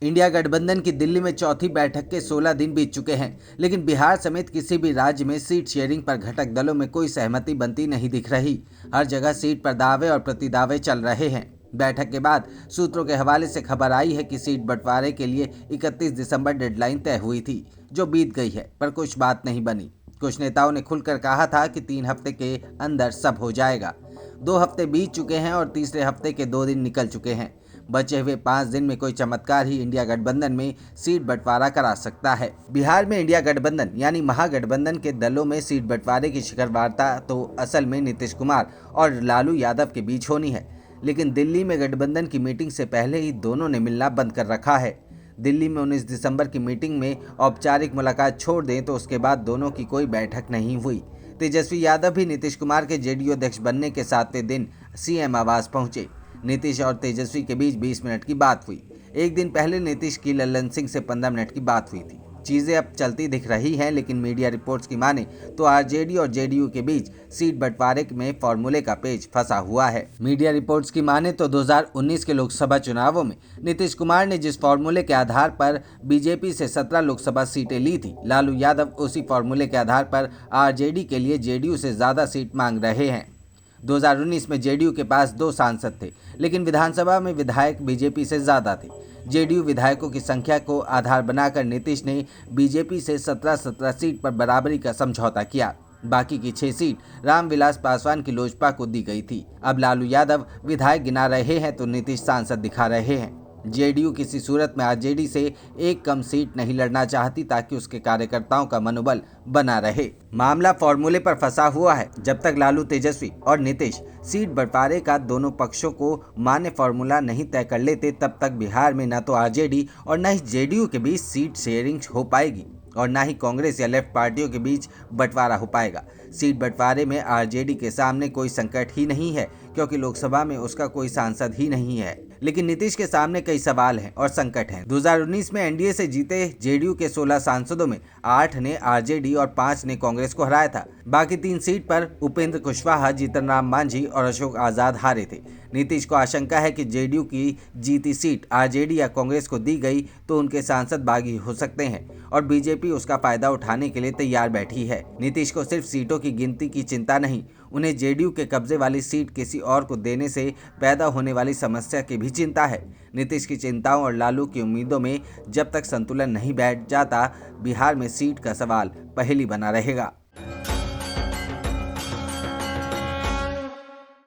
India गठबंधन की दिल्ली में चौथी बैठक के 16 दिन बीत चुके हैं, लेकिन बिहार समेत किसी भी राज्य में सीट शेयरिंग पर घटक दलों में कोई सहमति बनती नहीं दिख रही। हर जगह सीट पर दावे और प्रतिदावे चल रहे हैं। बैठक के बाद सूत्रों के हवाले से खबर आई है कि सीट बंटवारे के लिए 31 दिसंबर डेडलाइन तय हुई थी, जो बीत गई है, पर कुछ बात नहीं बनी। कुछ नेताओं ने खुलकर कहा था कि 3 हफ्ते के अंदर सब हो जाएगा। 2 हफ्ते बीत चुके हैं और तीसरे हफ्ते के 2 दिन निकल चुके हैं। बचे हुए 5 दिन में कोई चमत्कार ही इंडिया गठबंधन में सीट बंटवारा करा सकता है। बिहार में इंडिया गठबंधन यानी महागठबंधन के दलों में सीट बंटवारे की शिखर वार्ता तो असल में नीतीश कुमार और लालू यादव के बीच होनी है, लेकिन दिल्ली में गठबंधन की मीटिंग से पहले ही दोनों ने मिलना बंद कर रखा है। दिल्ली में 19 दिसंबर की मीटिंग में औपचारिक मुलाकात छोड़ दें तो उसके बाद दोनों की कोई बैठक नहीं हुई। तेजस्वी यादव भी नीतीश कुमार के जेडीयू अध्यक्ष बनने के 7वें दिन सीएम आवास पहुंचे। नीतीश और तेजस्वी के बीच 20 मिनट की बात हुई। एक दिन पहले नीतीश की लल्लन सिंह से 15 मिनट की बात हुई थी। चीजें अब चलती दिख रही हैं, लेकिन मीडिया रिपोर्ट्स की माने तो आरजेडी और जेडीयू के बीच सीट बंटवारे में फॉर्मूले का पेच फंसा हुआ है। मीडिया रिपोर्ट्स की माने तो 2019 के लोकसभा चुनावों में नीतीश कुमार ने जिस फॉर्मूले के आधार पर बीजेपी से 17 लोकसभा सीटें ली थी, लालू यादव उसी फॉर्मूले के आधार पर आरजेडी के लिए जेडीयू से ज्यादा सीट मांग रहे हैं। 2019 में जेडीयू के पास 2 सांसद थे, लेकिन विधानसभा में विधायक बीजेपी से ज्यादा थे। जेडीयू विधायकों की संख्या को आधार बनाकर नीतीश ने बीजेपी से 17-17 सीट पर बराबरी का समझौता किया। बाकी की 6 सीट रामविलास पासवान की लोजपा को दी गई थी। अब लालू यादव विधायक गिना रहे हैं तो नीतीश सांसद दिखा रहे हैं। जेडीयू किसी सूरत में आरजेडी से एक कम सीट नहीं लड़ना चाहती, ताकि उसके कार्यकर्ताओं का मनोबल बना रहे। मामला फॉर्मूले पर फंसा हुआ है। जब तक लालू, तेजस्वी और नीतीश सीट बंटवारे का दोनों पक्षों को मान्य फॉर्मूला नहीं तय कर लेते, तब तक बिहार में न तो आरजेडी और न ही जेडीयू के बीच सीट शेयरिंग हो पाएगी और न ही कांग्रेस या लेफ्ट पार्टियों के बीच बंटवारा हो पाएगा। सीट बंटवारे में आरजेडी के सामने कोई संकट ही नहीं है, क्योंकि लोकसभा में उसका कोई सांसद ही नहीं है, लेकिन नीतीश के सामने कई सवाल हैं और संकट हैं। 2019 में एनडीए से जीते जेडीयू के 16 सांसदों में 8 ने आरजेडी और 5 ने कांग्रेस को हराया था। बाकी 3 सीट पर उपेंद्र कुशवाहा, जीतन राम मांझी और अशोक आजाद हारे थे। नीतीश को आशंका है कि जेडीयू की जीती सीट आरजेडी या कांग्रेस को दी गई तो उनके सांसद बागी हो सकते हैं और बीजेपी उसका फायदा उठाने के लिए तैयार बैठी है। नीतीश को सिर्फ सीटों की गिनती की चिंता नहीं, उन्हें जेडीयू के कब्जे वाली सीट किसी और को देने से पैदा होने वाली समस्या की भी चिंता है। नीतीश की चिंताओं और लालू की उम्मीदों में जब तक संतुलन नहीं बैठ जाता, बिहार में सीट का सवाल पहेली बना रहेगा।